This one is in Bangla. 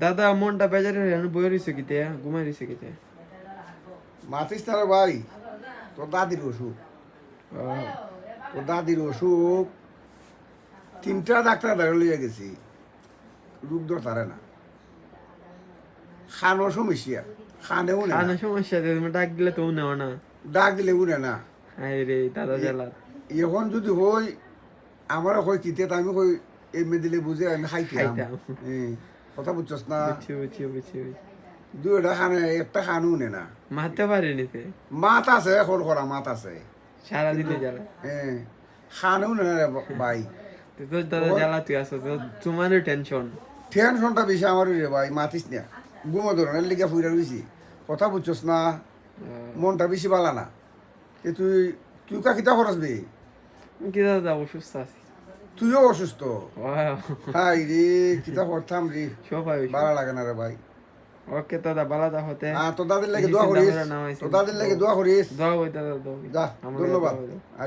দাদা মনটা বেজারে বই রইছে কিতে ঘুমাই রইছে কিতে মাতিস না রে ভাই, তোর দাদির অসুখ। তোর দাদির অসুখ 3টা ডাক্তার ধরে লইয়া গেছি, রোগ ধরতারে না। খানোর সমস্যা, খানেও না, খানা সমস্যা তুমি ডাক দিলে তো নেও না। ডাক দিলে উড়ে না। হাই রে দাদা জ্বালা। এখন যদি হই আমার হই কিতে আমি কই এমনি দিলে বুঝে আমি খাইতাম। খাইতাম। কথা বুঝছস না? বুঝছি বুঝছি বুঝছি বুঝছি। দুইটা খানে একটা খানও নে না। মারতে পারিনি তে মাত আছে, খোল করা মাত আছে। সারাদিনে জ্বালা। খানেও নে না রে ভাই। তোর দাদা জ্বালা তুই আসো তোমারও টেনশন। টেনশনটা বেশি আমার রে ভাই, মাতিস না। ঘুমো ধরনের লিগা ফুইরা রইছি। কথা বুঝছস না? মনটা বেশি বালা না। তুই তুই কাকিতা খরচ বে? কি দাদা অসুস্থ আছি। তুইও অসুস্থ? হাই রে, কিতা করতাম রে, সবাই ভালো লাগে না রে ভাই। ওকে দাদা বালাদা হতে তোর দাদির লাগে দোয়া করিস, তোর দাদির লাগে দোয়া করিস। দোয়া হই দাদা দোয়া। যা, ধন্যবাদ।